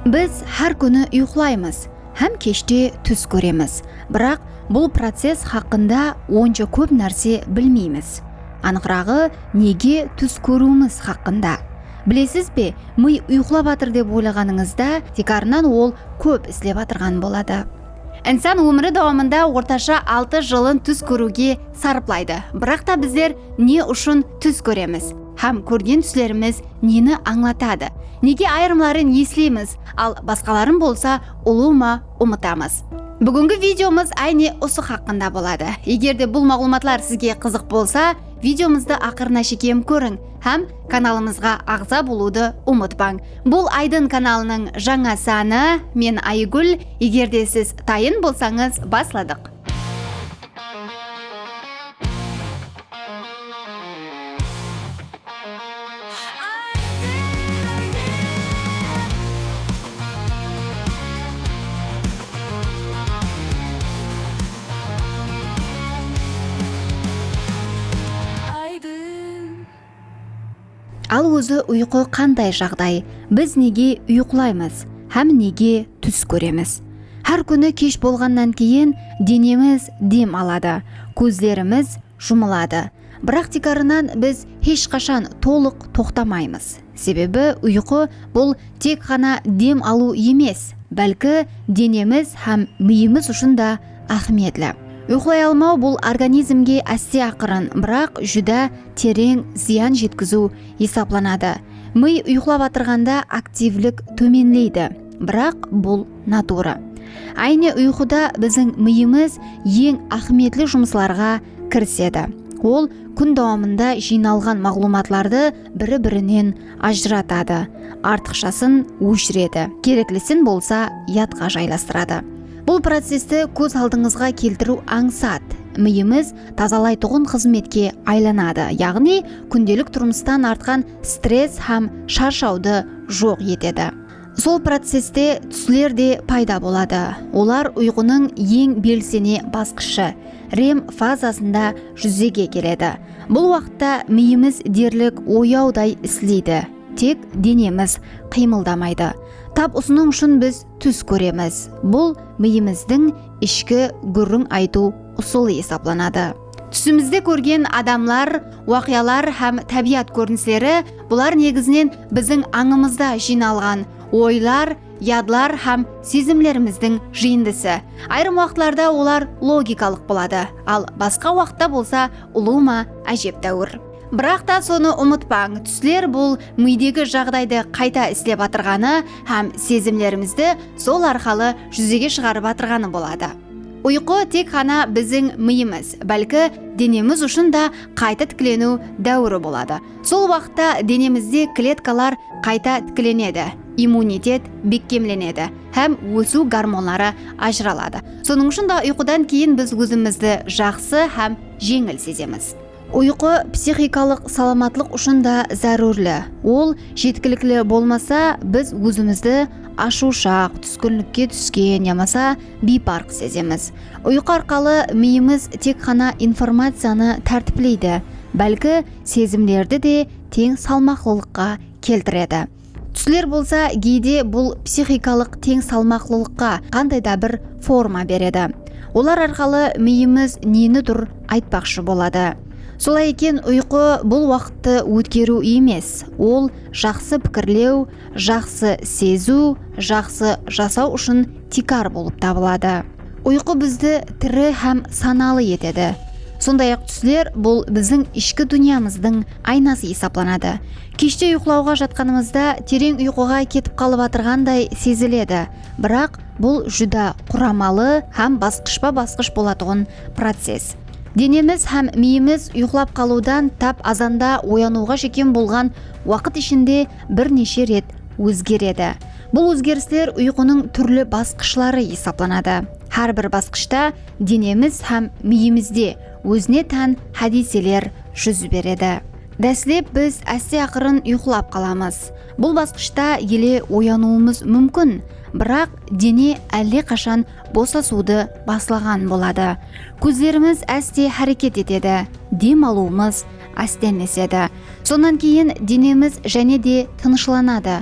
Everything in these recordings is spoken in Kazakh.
Biz har kuni uxlaymiz, ham kechda tush ko'ramiz. Biroq bu proses haqida uncha ko'p narsa bilmaymiz. Aniqrog'i, nega tush ko'ramiz haqida. Bilasizmi, mi uxlabatir deb o'ylaganingizda, tekrardan ol ko'p ishlabatirgan bo'ladi. Inson umri davomida o'rtacha 6 yilni tush ko'ruga sarflaydi. Biroq da bizlar ne uchun tush ko'ramiz? Ham ko'rgan tushlarimiz neni anglatadi? Nega ayrimlarini eslaymiz, al boshqalarini bo'lsa uluma unutamiz. Bugungi videomiz ayni o'si haqida bo'ladi. Agarda bu ma'lumotlar sizga qiziq bo'lsa, videomizni oxirlashiga ko'ring. Ham kanalimizga a'zo bo'ludi unutmang. Bu Aydin kanalining yangi soni. Men Aygul. Agarda siz tayin bo'lsangiz, boshladik. Al o'zi uyqu qanday жағдай? Biz nega uxlaymiz? Ham nega tush ko'ramiz? Har kuni kech bo'lgandan keyin denemiz dem oladi, ko'zlarimiz yumiladi. Biroq tekrardan biz hech qachon to'liq to'xtamaymiz. Sababi uyqu bu tekgina dem olu emas, balki denemiz ham miyimiz uchun da ahamiyatli. Uxlay olmau bu organizmga asta-aqrin, biroq juda terin ziyon yetkazuv hisoblanadi. Mi uxlab o'tirganda aktivlik to'minlaydi, biroq bu noto'g'ri. Ayni uyquda bizning miyimiz eng ahamiyatli жұмысlarga kirishadi. Ol kun davomida жиналған ma'lumotlarni bir-biridan ajratadi, ortiqchasin o'chiradi, keraklisin bo'lsa yodga joylashtiradi. Bu prosesni ko'z oldingizga keltiruv аңсат. Miyimiz tozalaydigan xizmatga aylanadi. Ya'ni kundalik turmushdan ortgan stress ham charchovni yo'q etadi. Sol prosesda tuslar de paydo bo'ladi. Ular uyquning eng belgili bosqichi REM fazasida yuzaga keladi. Bu vaqtda miyimiz derlik o'yovday islaydi. Tek denemiz qiymildamaydi. Tab usuning uchun biz tush ko'ramiz. Bu miyimizning ishki gurrung aytuv usuli hisoblanadi. Tushimizda ko'rgan odamlar, voqealar ham tabiat ko'rinishlari, bular negizdan bizning ongimizda jino'lgan o'ylar, yodlar ham sezimlarimizning jindisi. Ayrim vaqtlarda ular logikalik bo'ladi, al boshqa vaqtda bo'lsa uluma ajabtovur. Biroq da soni unutmang, tushlar bu miydagi жағдайды qayta ishlab o'tirgani ham sezimlarimizni sol orqali yuzaga chiqarib o'tirgani bo'ladi. Uyqu tekgina bizning miyimiz, balki denemiz uchun da qayta tiklanuv davri bo'ladi. Sol vaqtda denimizda kletkalar qayta tiklanadi, immunitet bekemlanadi, ham o'suv gormonlari ajraladi. Soning uchun da uyqudan keyin biz o'zimizni yaxshi ham yengil sezamiz. Uyqu psixikalik salomatlik uchun da zarurli. Ol yetkillikli bo'lmasa, biz o'zimizni ashushoq, tushkunlikka tushgan yamasa befarq sezamiz. Uyqu orqali miyimiz tekgina informatsiyani tartiblaydi, balki sezimlarni de teng salmoqlilikqa keltiradi. Tushlar bo'lsa, gide bu psixikalik teng salmoqlilikqa qandaydir bir forma beradi. Ular orqali miyimiz nenidir aytmoqchi bo'ladi. Солай ekan uyqu bu vaqtni o'tkaruv emas, ol yaxshi fikrlav, yaxshi sezuv, yaxshi жасау uchun tikar bo'lib topiladi. Uyqu bizni tiri ham sanali etadi. Сондай-ақ tushlar bu bizning ichki dunyomizning aynasi hisoblanadi. Kechda uxlauga жатqanimizda terin uyquga ketib qolib o'tirganday seziladi. Biroq bu juda quramali ham bosqichma-bosqich bo'ladigan proses. Denemiz ham miyimiz uxlab qoluvdan tab azanda o'yanuvga shekin bo'lgan vaqt ishinde bir necha ret o'zgaradi. Bu o'zgarishlar uyquning turli bosqichlari hisoblanadi. Har bir bosqichda denemiz ham miyimizda o'zine tan hodisalar yuz beradi. Dastlab biz asta-aqrin uxlab qolamiz. Bu bosqichda yili o'yanuvimiz mumkin. Biroq deni allaqachon bo'sasuvdi boshlagan bo'ladi. Ko'zlarimiz asta harakat etadi, dem oluvimiz astanlasadi. Sondan keyin denemiz yana de tinchlanadi.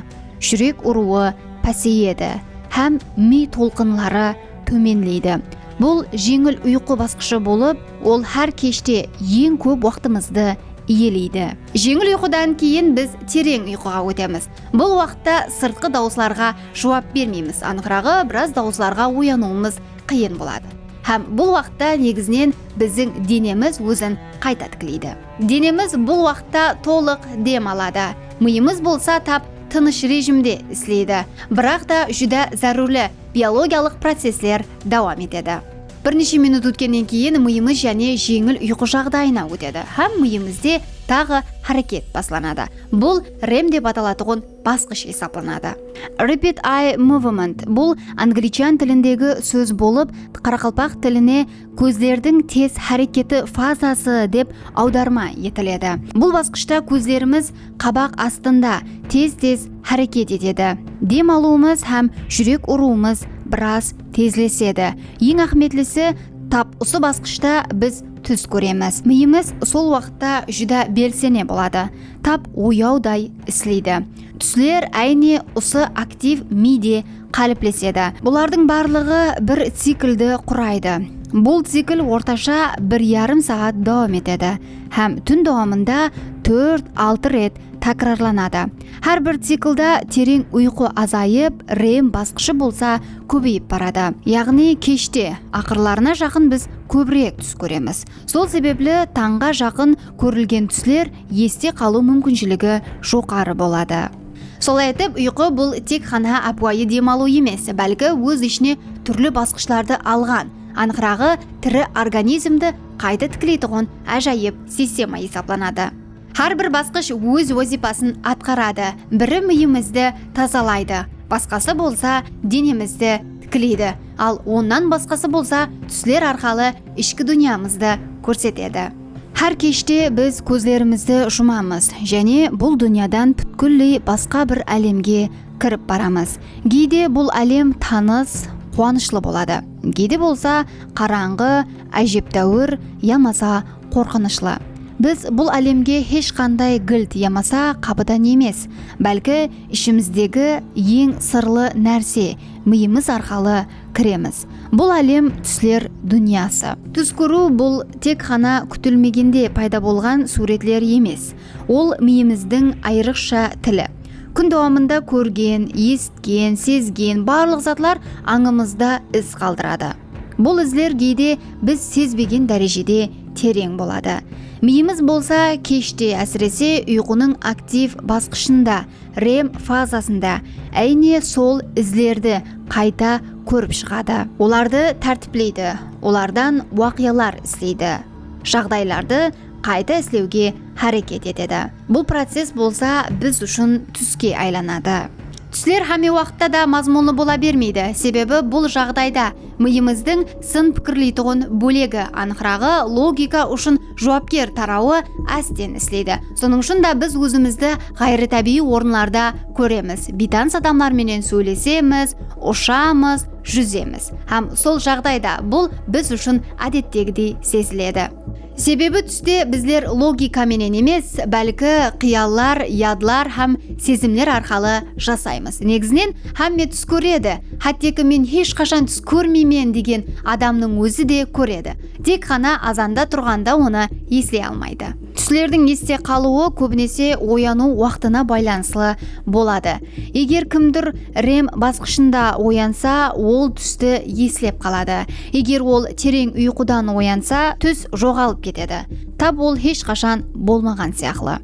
Yurak uruvi пәсейеді, һәм ми толқынлары төменлейді. Бұл жеңіл ұйқы басқышы болып, ол әр кеште ең көп уақытымызды иелейді. Жеңіл ұйқыдан кейін біз терең ұйқыға өтеміз. Бұл уақытта сыртқы дауысларға жауап бермейміз. Анығырағы, біраз дауысларға оянуымыз қиын болады. Һәм бұл уақытта негізінен біздің денеміз өзін қайта тіктейді. Денеміз бұл уақытта толық дем алады. Миымыз болса тап тыныш режимде істейді. Бірақ та жүдә зарулы биологиялық процесслер давам етеді. Бірнеше минут өткеннен кейін миымыз және жеңіл ұйқы жағдайына өтеді. Һәм миымызде тағы харекет басланады. Бұл REM деп аталатығын басқыш есапланады. Rapid Eye Movement бұл англичан тіліндегі сөз болып, қарақалпақ тіліне көздердің тез харекеті фазасы деп аударма етіледі. Бұл басқышта көздеріміз қабақ астында тез-тез харекет етеді. Дем алуымыз һәм жүрек ұруымыз біраз тезлеседі. Ең ахметлісі, тап осы басқышта біз түс көреміз. Миымыз сол уақытта жүдә белсене болады. Тап ояудай істейді. Түслер әйне осы актив миде қалыплеседі. Бұлардың барлығы бір циклді құрайды. Бұл цикл орташа 1,5 сағат давам етеді. Һәм түн давамында 4-6 рет такрарланады. Әр бір циклда терең ұйқы азайып, REM басқышы болса көбейіп барады. Яғни кеште ақырларына жақын біз көбірек түс көреміз. Сол себеплі таңға жақын көрілген түслер есте қалу мүмкіншілігі жоғары болады. Солай етіп, ұйқы бұл тек қана апуайы демалу емес, бәлкі өз ішіне түрлі басқышларды алған, анығырағы тірі организмді қайта тікілейтіғын әжайып система есапланады. Әр бір басқыш өз вазипасын атқарады. Бірі миымызды тазалайды, басқасы болса денемізді тікілейді, ал оннан басқасы болса түслер арқалы ішкі дүниямызды көрсетеді. Әр кеште біз көзлерімізді жұмамыз, және бұл дүниядан бүткілі басқа бір әлемге кіріп барамыз. Кейде бұл әлем таныс, қуанышлы болады. Кейде болса қараңғы, әжептәуір, ямаса қорқынышлы. Біз бұл әлемге ешқандай гілт ямаса қабыдан емес, бәлкі ішіміздегі ең сырлы нәрсе миымыз арқалы кіреміз. Бұл әлем түслер дүниясы. Түс көру бұл тек қана күтілмегенде пайда болған суретлер емес. Ол миымыздың айрықша тілі. Күн давамында көрген, есткен, сезген барлық затлар аңымызда із қалдырады. Бұл ізлер кейде біз сезбеген дәрежеде терең болады. Миымыз болса кеште, әсіресе ұйқының актив басқышында, REM фазасында әйне сол ізлерді қайта көріп шығады. Оларды тәртіплейді, олардан уақиялар істейді, жағдайларды қайта істеуге харекет етеді. Бұл процесс болса біз үшін түске айланады. Түслер әме уақытта да мазмұнлы бола бермейді, себебі бұл жағдайда миымыздың сын пікірлейтіғын бөлегі, анықырағы логика үшін жауапкер тарауы әстен істейді. Соның үшін да біз өзімізді ғайры табиғи орынларда көреміз. Бейтаныс адамдарменен сөйлесеміз, ұшамыз, жүземіз. Һәм сол жағдайда бұл біз үшін әдеттегідей сезіледі. Себебі түсте біздер логикаменен емес, бәлкі қияллар, ядлар һәм сезімлер арқалы жасаймыз. Негізінен һәмме түс көреді, хаттекі мен ешқашан түс көрмеймен деген адамның өзі де көреді. Тек қана азанда тұрғанда оны еслей алмайды. Түслердің есте қалуы көбінесе ояну уақытына байланысты болады. Егер кімдір REM басқышында оянса, ол түсті еслеп қалады. Егер ол терең ұйқыдан оянса, түс жоғалып кетеді. Тап ол ешқашан болмаған сияқты.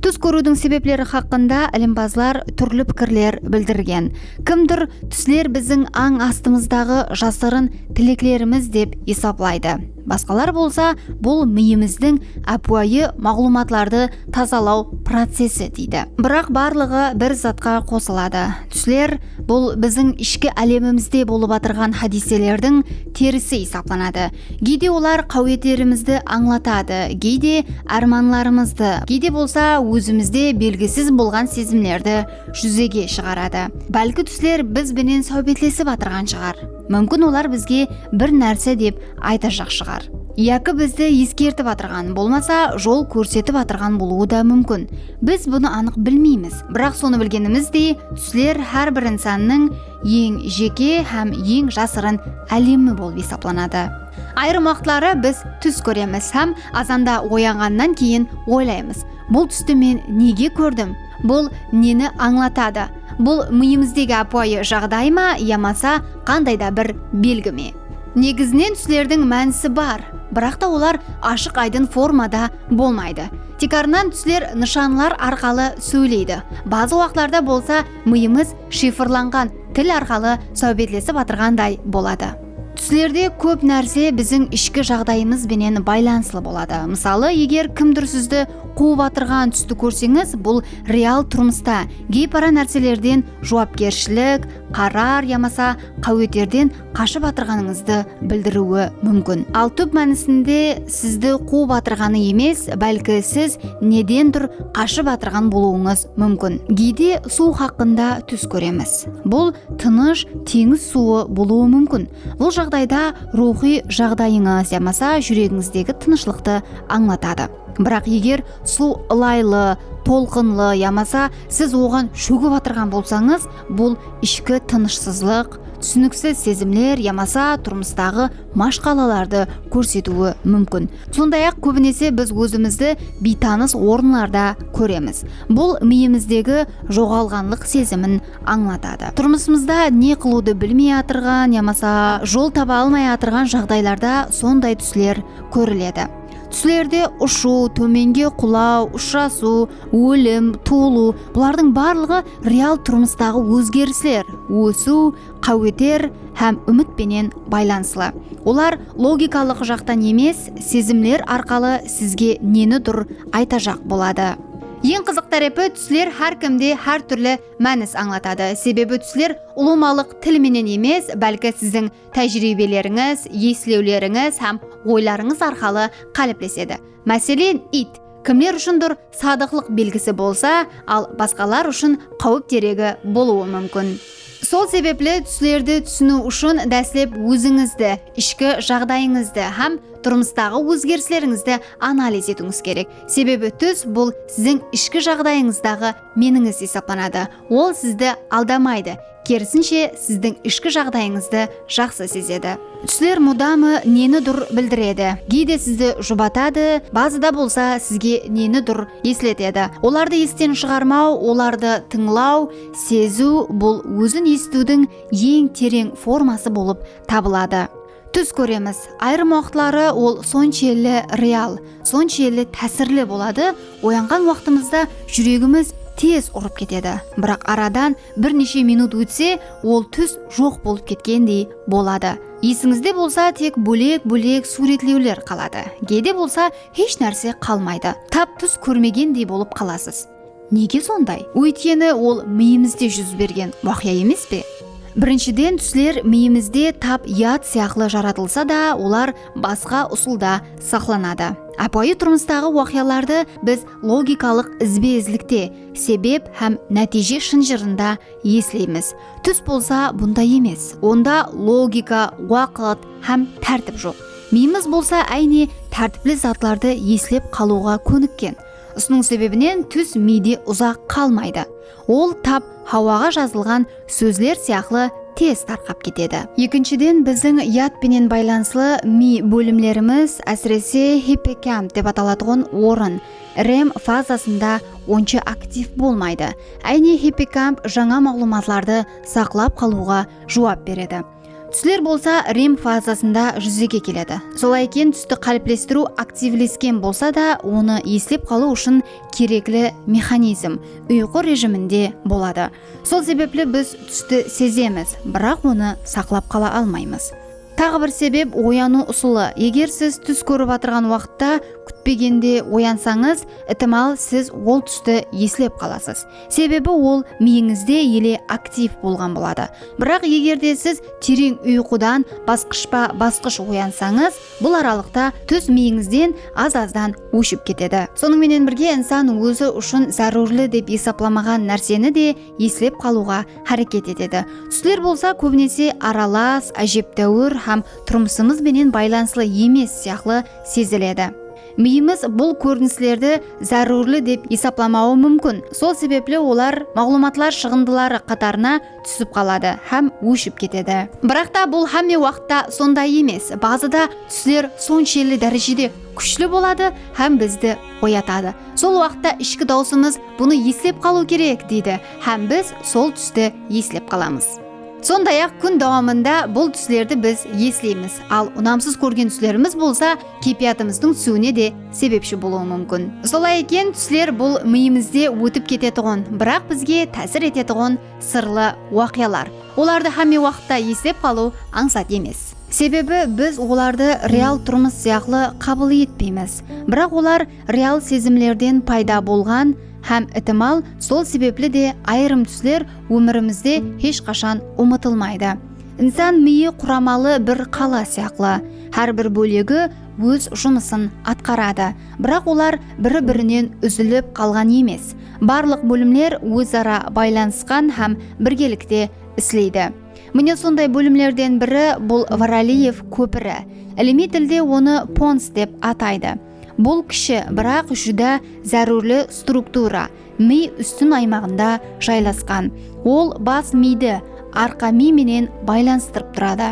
Түс көрудің себеплері хақында ілімбазлар түрлі пікірлер білдірген. Кімдір түслер біздің аң астымыздағы жасырын тілеклеріміз деп есаплайды. Басқалар болса, бұл миымыздың әпуайы мағлұматларды тазалау процесі дейді. Бірақ барлығы бір затқа қосылады. Түслер бұл біздің ішкі әлемімізде болып атырған хадиселердің терісі есапланады. Кейде олар қауеттерімізді аңлатады, кейде арманларымызды, кейде болса өзімізде белгісіз болған сезімлерді жүзеге шығарады. Бәлкі түслер біз бенен сәубетлесіп атырған шығар. Мүмкін олар бізге бір нәрсе деп айтажақ шығар. яки бізді ескертіп атырған, болмаса жол көрсетіп атырған болуы да мүмкін. Біз бұны анық білмейміз, бірақ соны білгеніміздей, түслер әрбір инсанның ең жеке һәм ең жасырын әлемі болып есептелінеді. Айрым вақытлары біз түс көреміз һәм азанда оянғаннан кейін ойлаймыз. Бұл түсті мен неге көрдім? Бұл нені аңлатады? Бұл миымыздегі апайы жағдай ма, ямаса қандай да бір белгі ме? Негізінен түслердің мәнісі бар, бірақ та олар ашық айдын формада болмайды. Тек арнан түслер нышанлар арқалы сөйлейді. Базы уақытларда болса миымыз шифрланған тіл арқалы сәубетлесіп атырғандай болады. Түслерде көп нәрсе біздің ішкі жағдайымызбенен байланысты болады. Мысалы, егер кімдір сізді қуып атырған түсті көрсеңіз, бұл реал тұрмыста кейбір нәрселерден жауапкершілік, қарар ямаса қауетерден қашып атырғаныңызды білдіруі мүмкін. Ал түп мәнісінде сізді қуып атырғаны емес, бәлкі сіз неден тұр қашып атырған болуыңыз мүмкін. Кейде су хақында түс көреміз. Бұл тыныш теңіз суы болуы мүмкін. Бұл жағдайда рухи жағдайыңыз ямаса жүрегіңіздегі тынышлықты аңлатады. Бірақ егер су ылайлы, толқынлы ямаса сіз оған шөгіп атырған болсаңыз, бұл ішкі тынышсызлық, түсініксіз сезімлер ямаса тұрмыстағы машқалаларды көрсетуі мүмкін. Сондай-ақ көбінесе біз өзімізді бейтаныс орынларда көреміз. Бұл миымыздегі жоғалғанлық сезімін аңлатады. Тұрмысымызда не қылуды білмей атырған ямаса жол таба алмай атырған жағдайларда сондай түслер көріледі. Түслерде ұшу, төменге құлау, ұшасу, өлім, туылу, бұлардың барлығы реал тұрмыстағы өзгерістер, өсу, қауетер һәм үмітпенен байланысты. Олар логикалық жақтан емес, сезімлер арқалы сізге нені дұр айтажақ болады. Ең қызық тарапы, түслер әркімде әр түрлі мәніс аңлатады. Себебі түслер ұлымалық тілменен емес, бәлкі сіздің тәжірибелеріңіз, еслеулеріңіз һәм ойларыңыз арқалы қалыптасады. Мәселен, ит кімлер үшін дұр садықлық белгісі болса, ал басқалар үшін қауіп дерегі болуы мүмкін. Сол себеплі түслерді түсіну үшін дәслеп өзіңізді, ішкі жағдайыңызды һәм тұрмыстағы өзгерістеріңізді анализ етуіңіз керек. Себебі түс бұл сіздің ішкі жағдайыңыздағы меніңіз есептелінеді. Ол сізді алдамайды. Керісінше сіздің ішкі жағдайыңызды жақсы сезеді. Түслер мұдамы нені дұр білдіреді. Кейде сізді жұбатады, базыда болса сізге нені дұр еслетеді. Оларды естен шығармау, оларды тыңлау, сезу бұл өзін естудің ең терең формасы болып табылады. Түс көреміз. Айрым уақытлары ол соншелі реал, соншелі тәсірлі болады. Оянған уақытымызда жүрегіміз тез ұрып кетеді. Бірақ арадан бірнеше минут өтсе, ол түс жоқ болып кеткендей болады. Есіңізде болса тек бөлек-бөлек суретлеулер қалады. Кейде болса еш нәрсе қалмайды. Тап түс көрмегендей болып қаласыз. Неге сондай? Өйткені ол миымызде жүз берген уақия емес пе? Біріншіден, түслер миымызде тап ят сияқлы жаратылса да, олар басқа ұсылда сақланады. Апайы тұрмыстағы уақияларды біз логикалық ізбе-ізлікте, себеп һәм нәтиже шынжырында еслейміз. Түс болса бұнда емес. Онда логика, уақыт һәм тәртіп жоқ. Миымыз болса әйне тәртіплі затларды еслеп қалуға көніккен. Осының себебінен түс миде ұзақ қалмайды. Ол тап хауаға жазылған сөзлер сияқлы тез тарқап кетеді. Екіншіден, біздің ятпенен байланысты ми бөлімлеріміз, әсіресе хиппокамп деп аталатын орын, REM фазасында онша актив болмайды. Әйне хиппокамп жаңа мағлұматларды сақлап қалуға жауап береді. Түслер болса REM фазасында жүзеге келеді. Солай екен түсті қалыптастыру активлескен болса да, оны еслеп қалу үшін кереклі механизм ұйқы режимінде болады. Сол себеплі біз түсті сеземіз, бірақ оны сақлап қала алмаймыз. Тағы бір себеп ояну ұсылы. Егер сіз түс көріп атырған уақытта күтпегенде оянсаңыз, ықтимал сіз ол түсті еслеп қаласыз. Себебі ол миыңызде еле актив болған болады. Бірақ егерде сіз терең ұйқыдан басқыш оянсаңыз, бұл аралықта түс миыңызден аз-аздан өшіп кетеді. Сонымен бірге инсан өзі үшін зарурлы деп есепламаған нәрсені де еслеп қалуға харекет етеді. Түслер болса көбінесе аралас, әжептәуір һәм тұрмысымыз менен байланыслы емес сияқты сезіледі. Миымыз бұл көріністерді зәрурлі деп есапламауы мүмкін. Сол себепле олар мағлұматлар шығындылары қатарына түсіп қалады һәм өшіп кетеді. Бірақ та бұл һәме уақытта сондай емес. Базыда түслер соншелі дәрежеде күшлі болады һәм бізді оятады. Сол уақытта ішкі даусымыз бұны еслеп қалу керек дейді һәм біз сол түсті еслеп қаламыз. Сондай-ақ күн давамында бұл түслерді біз еслейміз, ал ұнамсыз көрген түслеріміз болса, кейпиятымыздың түсуіне де себепші болуы мүмкін. Солай екен, түслер бұл миымызде өтіп кететұғын, бірақ бізге тәсір ететұғын сырлы уақиялар. Оларды һәме уақытта еслеп қалу аңсат емес. Себебі біз оларды реал тұрмыс сияқты қабыл етпейміз. Бірақ олар реал сезімлерден пайда болған һәм ықтимал сол себепле де айырым түслер өмірімізде ешқашан ұмытылмайды. Инсан миы құрамалы бір қала сияқты. Әрбір бөлігі өз жұмысын атқарады, бірақ олар бірі-бірінен үзіліп қалған емес. Барлық бөлімлер өзара байланысқан һәм біргелікте істейді. Міне сондай бөлімлерден бірі бұл Варалиев көпірі. Іліми тілде оны Понс деп атайды. Бұл кіші, бірақ жүда зәрурлі структура, ми үстін аймағында жайласқан. Ол бас миді арқа ми менен байланыстырып тұрады.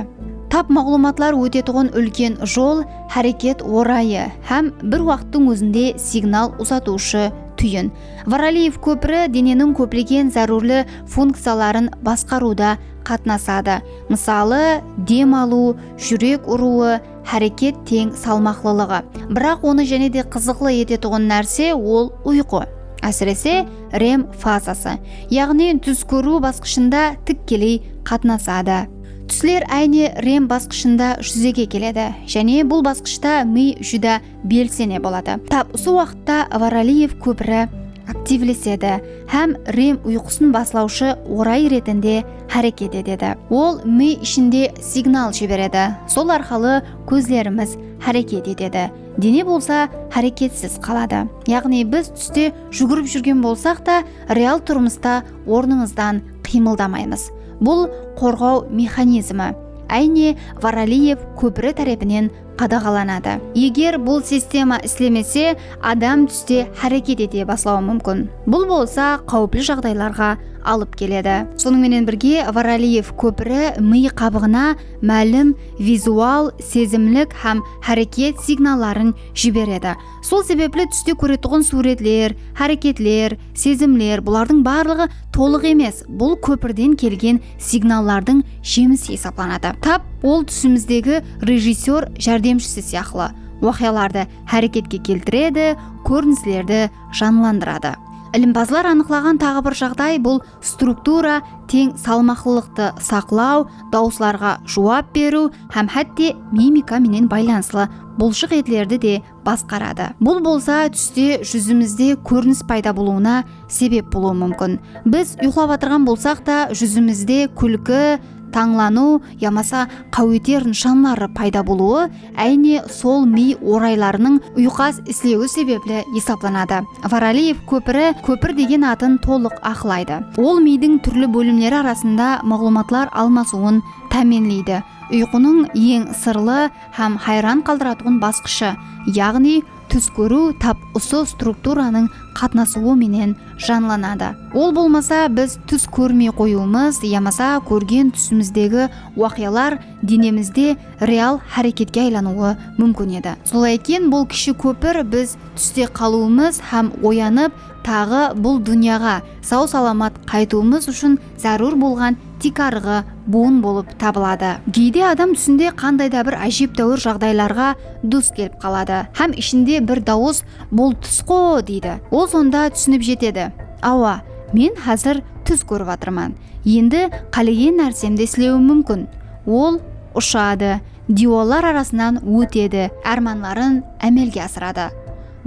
Тап мағлұматлар өтетұғын үлкен жол, әрекет орайы һәм бір уақыттың өзінде сигнал ұзатушы түйін. Варалиев көпірі дененің көптеген зәрурлі функцияларын басқаруда қатнасады. Мысалы, дем алу, жүрек ұруы, әрекет тең салмақлылығы. Бірақ оны және де қызықлы ететұғын нәрсе ол ұйқы. Әсіресе рем фазасы, яғни түс көру басқышында тікелей қатнасады. Түслер әйне рем басқышында жүзеге келеді, және бұл басқышта ми жүда белсене болады. Тап осы уақытта Варалиев көпірі активлеседі һәм рем ұйқысын баслаушы орай ретінде әрекет етеді. Ол ми ішінде сигнал жібереді. Сол арқылы көзлеріміз әрекет етеді. Дене болса әрекетсіз қалады. Яғни біз түсте жүгіріп жүрген болсақ та, реал тұрмыста орнымыздан қимылдамаймыз. Бұл қорғау механизмі. Әйне Варалиев көпірі тарапынан қадағаланады. Егер бұл система істемесе, адам түсте әрекет ете бастауы мүмкін. Бұл болса қауіплі жағдайларға алып келеді. Сонымен бірге Варалиев көпірі ми қабығына мәлім визуал, сезімлік һәм әрекет сигналларын жібереді. Сол себепле түсте көретұғын суретлер, әрекетлер, сезімлер, бұлардың барлығы толық емес. Бұл көпірден келген сигналлардың жемісі есептелінеді. Тап ол түсіміздегі режиссер жәрдемшісі сияқты. Уақияларды әрекетке келтіреді, көріністерді жанландырады. Ілімбазлар анықлаған тағы бір жағдай бұл структура тең салмақлылықты сақлау, дауысларға жауап беру һәм хәтте мимика менен байланыслы бұлшық етлерді де басқарады. Бұл болса түсте жүзімізде көрініс пайда болуына себеп болуы мүмкін. Біз ұйықтап отырған болсақ та жүзімізде күлкі, таңлану, ямаса қауетер нышанлары пайда болуы әйне сол ми орайларының ұйқас істеуі себеплі есептелінеді. Варалиев көпір деген атын толық ақылайды. Ол мидың түрлі бөлімдері арасында мағлұматлар алмасуын тәмінлейді. Ұйқының ең сырлы һәм хайран қалдыратұғын басқышы, яғни түс көру тап осы структураның қатнасуы менен жанланады. Ол болмаса біз түс көрмей қоюымыз, ямаса көрген түсіміздегі уақиялар денемізде реал әрекетке айлануы мүмкін еді. Солай екен бұл кіші көпір біз түсте қалуымыз һәм оянып тағы бұл дүнияға сау саламат қайтуымыз үшін зәрур болған тикарғы буын болып табылады. Кейде адам түсінде қандайда бір әжептәуір жағдайларға дұс келіп қалады. Һәм ішінде бір дауыс бұл түс қо дейді. Ол сонда түсініп жетеді. Ауа, мен қазір түс көріп жатырмын. Енді қалеген нәрсемді істеуім мүмкін. Ол ұшады, диолар арасынан өтеді, арманларын әмелге асырады.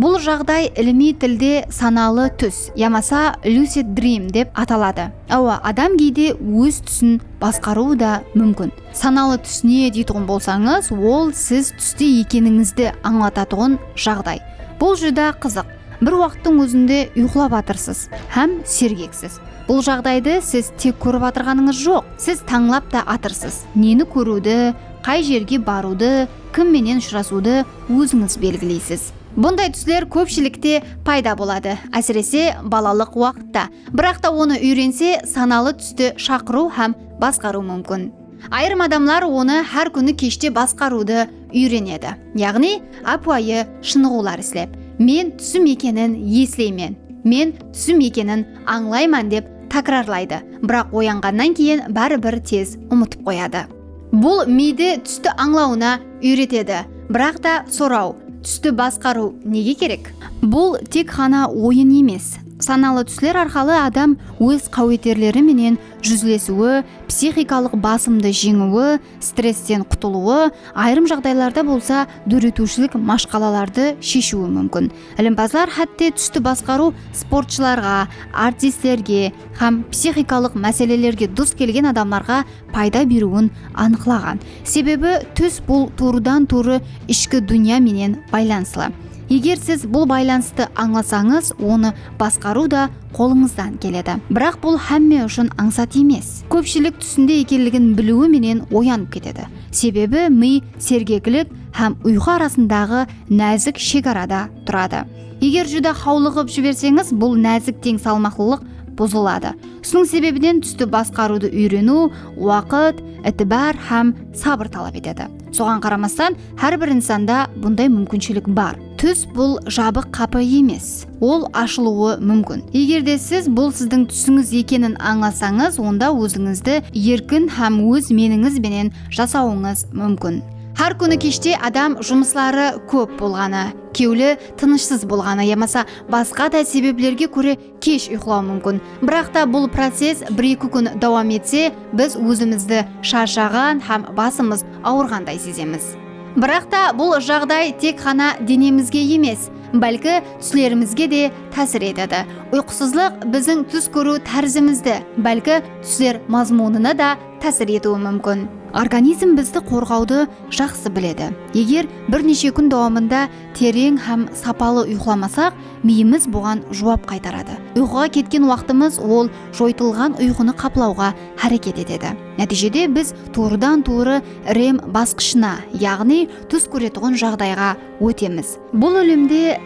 Бұл жағдай іліми тілде саналы түс, ямаса lucid dream деп аталады. Ауа, адам кейде өз түсін басқару да мүмкін. Саналы түсіне дейтұғын болсаңыз, ол сіз түсте екеніңізді аңлататұғын жағдай. Бұл жүда қызық. Бір уақыттың өзінде ұйқылап атырсыз, һәм сергексіз. Бұл жағдайды сіз тек көріп атырғаныңыз жоқ. Сіз таңлап та атырсыз. Нені көруді, қай жерге баруды, кімменен ұшырасуды өзіңіз белгілейсіз. Бұндай түслер көпшілікте пайда болады, әсіресе балалық уақытта. Бірақ та оны үйренсе, саналы түсті шақыру һәм басқару мүмкін. Айырым адамлар оны әр күні кеште басқаруды үйренеді. Яғни, апайы шынығулар іздеп. Мен түсім екенін еслеймен. Мен түсім екенін аңлайман деп такрарлайды. Бірақ оянғаннан кейін бәрібір тез ұмытып қояды. Бұл миды түсті аңлауына үйретеді. Бірақ та сорау, түсті басқару неге керек? Бұл тек қана ойын емес. Саналы түслер арқылы адам өз қауетерлері менен жүзлесуі, психикалық басымды жеңуі, стресстен құтылуы, айырым жағдайларда болса дөретушілік машқалаларды шешуі мүмкін. Ілімбазлар хәтте түсті басқару спортшыларға, артистерге һәм психикалық мәселелерге дұс келген адамларға пайда беруін анықлаған. Себебі түс бұл турудан туры ішкі дүния менен байланыслы. Егер сіз бұл байланысты аңласаңыз, оны басқару да қолыңыздан келеді. Бірақ бұл әмме үшін аңсат емес. Көпшілік түсінде екенлігін білуі менен оянып кетеді. Себебі ми сергектілік һәм ұйқы арасындағы нәзік шекарада тұрады. Егер жүдә хаулығып жіберсеңіз, бұл нәзік тең салмақтылық бұзылады. Соның себебінен түсті басқаруды үйрену, уақыт, ітібар һәм сабыр талап етеді. Соған қарамастан, әрбір инсанда бұндай мүмкіншілік бар. Түс бұл жабық қапы емес, ол ашылуы мүмкін. Егер де сіз бұл сіздің түсіңіз екенін аңласаңыз, онда өзіңізді еркін һәм өз меніңізбенен жасауыңыз мүмкін. Әр күні кеште адам жұмыслары көп болғаны, кеулі тынышсыз болғаны, ямаса басқа да себеплерге көре кеш ұйқылау мүмкін. Бірақ та бұл процесс 1-2 күн дауам етсе, біз өзімізді шаршаған һәм басымыз ауырғандай сеземіз. Бірақ та бұл жағдай тек қана денемізге емес, бәлкі түслерімізге де тәсір етеді. Ұйқысызлық біздің түс көру тәрізімізді, бәлкі түслер мазмұнына да тәсір етуі мүмкін. Организм бізді қорғауды жақсы біледі. Егер бірнеше күн дауамында терең һәм сапалы ұйқыламасақ, миымыз бұған жауап қайтарады. Ұйқыға кеткен уақытымыз ол жойтылған ұйқыны қаплауға әрекет етеді. Нәтижеде біз туырдан туыры рем басқышына, яғни түс көретұғын жағдайға өтеміз. Бұл өлімде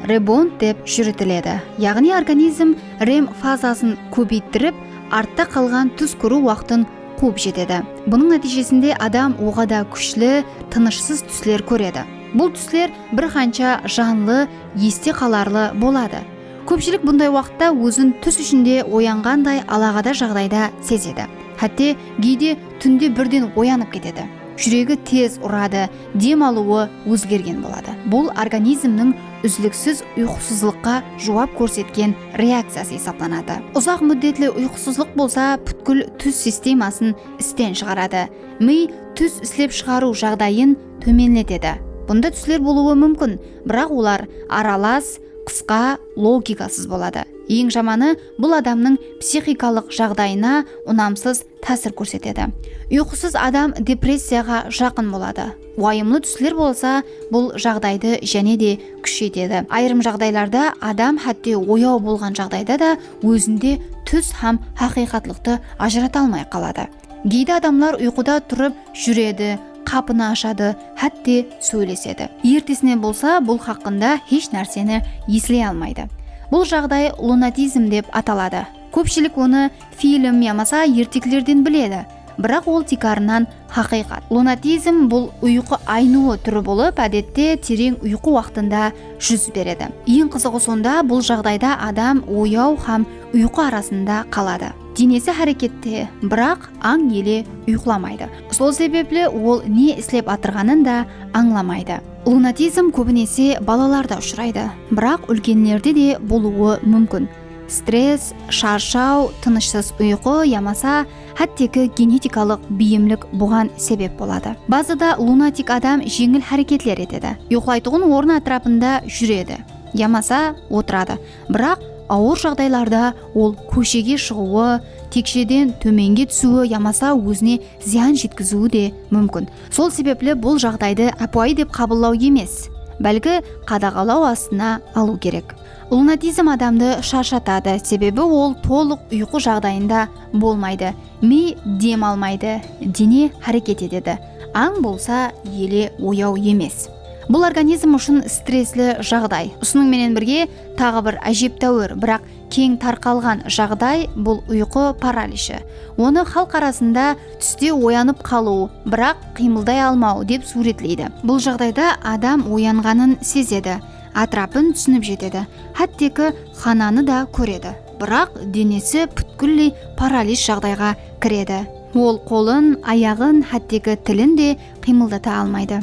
ребонд деп жүрітіледі. Яғни организм рем фазасын көбейттіріп, артта қалған түс көру уақытын қуып жетеді. Бұның нәтижесінде адам оғада күшлі, тынышсыз түслер көреді. Бұл түслер бір қанша жанлы, есте қаларлы болады. Көпшілік бұндай уақытта өзін түс ішінде оянғандай алағада жағдайда сезеді. Хәтте кейде түнде бірден оянып кетеді. Жүрегі тез ұрады, дем алуы өзгерген болады. Бұл организмнің үзіліксіз ұйқысызлыққа жауап көрсеткен реакциясы есептелінеді. Ұзақ мүддетлі ұйқысызлық болса, бүткіл түс системасын істен шығарады. Ми түс істеп шығару жағдайын төменлетеді. Бұнда түслер болуы мүмкін, бірақ олар аралас, қысқа, логикасыз болады. Ең жаманы, бұл адамның психикалық жағдайына ұнамсыз тәсір көрсетеді. Ұйқысыз адам депрессияға жақын болады. Уайымлы түслер болса, бұл жағдайды және де күшейтеді. Айырым жағдайларда адам хәтте ояу болған жағдайда да өзінде түс һәм хақиқатлықты ажырата алмай қалады. Кейде адамлар ұйқыда тұрып жүреді, қапыны ашады, хәтте сөйлеседі. Ертесіне болса, бұл хақында еш нәрсені еслей алмайды. Бұл жағдай лунатизм деп аталады. Көпшілік оны фильм ямаса ертекілерден біледі. Бірақ ол тикарынан хақиқат. Лунатизм бұл ұйқы айнуы түрі болып, әдетте терең ұйқы уақытында жүз береді. Ең қызығы сонда, бұл жағдайда адам ояу һәм ұйқы арасында қалады. Денесі әрекетте, бірақ аң еле ұйқыламайды. Сол себеплі ол не істеп атырғанын да аңламайды. Лунатизм көбінесе балаларда ұшырайды, бірақ үлкенлерде де болуы мүмкін. Стресс, шаршау, тынышсыз ұйқы ямаса, хәттегі генетикалық бейімлік бұған себеп болады. Базыда лунатик адам жеңіл әрекетлер етеді. Ұйқылайтұғын орны атрапында жүреді, ямаса отырады. Бірақ ауыр жағдайларда ол көшеге шығуы, текшеден төменге түсуі ямаса өзіне зиян жеткізуі де мүмкін. Сол себеплі бұл жағдайды апуай деп қабылдау емес, бәлкі қадағалау астына алу керек. Лунатизм адамды шаршатады, себебі ол толық ұйқы жағдайында болмайды. Ми дем алмайды, дене әрекет етеді. аң болса еле ояу емес. Бұл организм үшін стресслі жағдай. Осының менен бірге тағы бір әжептәуір, бірақ кең тарқалған жағдай бұл ұйқы паралиші. Оны халық арасында түсте оянып қалу, бірақ қимылдай алмау деп суретлейді. Бұл жағдайда адам оянғанын сезеді, атрапын түсініп жетеді, хаттекі хананы да көреді. Бірақ денесі бүткілдей паралиш жағдайға кіреді. Ол қолын, аяғын, хаттекі тілін де қимылдата алмайды.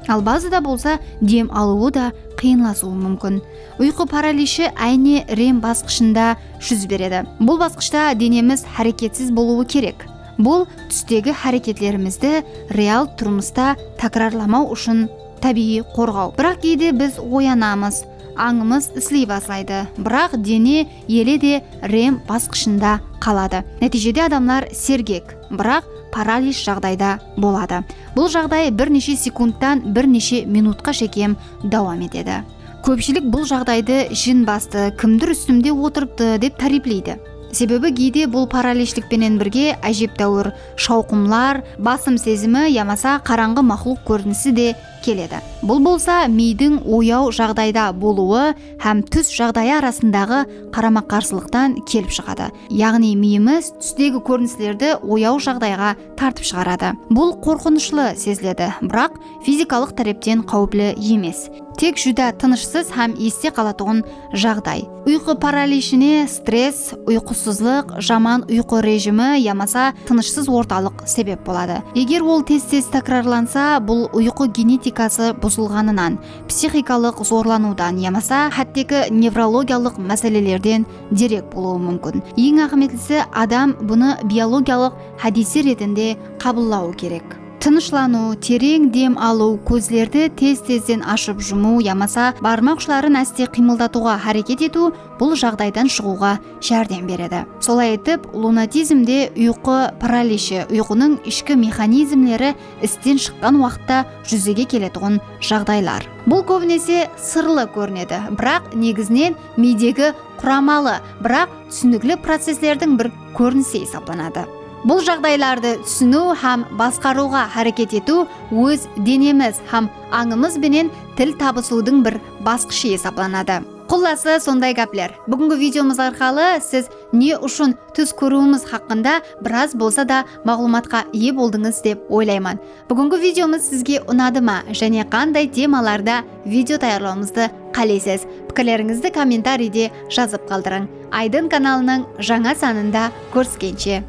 Ал базада болса дем алуы да қиынласуы мүмкін. Ұйқы паралиші әйне рем басқышында жүз береді. Бұл басқышта денеміз харекетсіз болуы керек. Бұл түстегі харекетлерімізді реал тұрмыста такрарламау үшін табиғи қорғау. Бірақ кейде біз оянамыз, аңымыз іслей бастайды, бірақ дене еле де рем басқышында қалады. Нәтижеде адамлар сергек, бірақ паралиш жағдайда болады. Бұл жағдай бірнеше секундтан бірнеше минутқа шекем давам етеді. Көпшілік бұл жағдайды жын басты, кімдір үстімде отырыпты деп тарифлейді. Себебі кейде бұл паралишлікпенен бірге әжептәуір шауқымлар, басым сезімі ямаса қараңғы мақлұқ көрінісі де келеді. Бұл болса мидың ояу жағдайда болуы һәм түс жағдайы арасындағы қарама-қарсылықтан келіп шығады. Яғни миымыз түстегі көріністерді ояу жағдайға тартып шығарады. Бұл қорқынышлы сезіледі, бірақ физикалық тараптан қауіплі емес. Тек жүдә тынышсыз һәм есте қалатұғын жағдай. Ұйқы паралишіне стресс, ұйқысызлық, жаман ұйқы режимі ямаса тынышсыз орталық себеп болады. Егер ол тез-тез такрарланса, бұл ұйқы генетикасы бұзылғанынан, психикалық зорланудан ямаса хаттекі неврологиялық мәселелерден дерек болуы мүмкін. Ең ақыметлісі адам бұны биологиялық хадисе ретінде қабылдауы керек. Тынышлану, терең дем алу, көздерді тез-тезден ашып жұму ямаса бармақ ұшларын әсте қимылдатуға харекет ету бұл жағдайдан шығуға жәрдем береді. Солай етіп, лунатизмде ұйқы паралиші, ұйқының ішкі механизмлері істен шыққан уақытта жүзеге келетұғын жағдайлар. Бұл көбінесе сырлы көрінеді, бірақ негізінен мидегі құрамалы, бірақ түсініклі процестердің бір көрінісі есептелінеді. Бұл жағдайларды түсіну һәм басқаруға харекет ету өз денеміз һәм аңымыз бенен тіл табысудың бір басқышы есептелінеді. Құласы сондай гәплер. Бүгінгі видеомыз арқылы сіз не үшін түс көруіміз хақында біраз болса да мағлұматқа ие болдыңыз деп ойлаймын. Бүгінгі видеомыз сізге ұнады ма және қандай темаларда видео даярлауымызды қалайсыз? Пікірлеріңізді комментарийде жазып қалдырың. Айдын каналының жаңа санында көріскенше.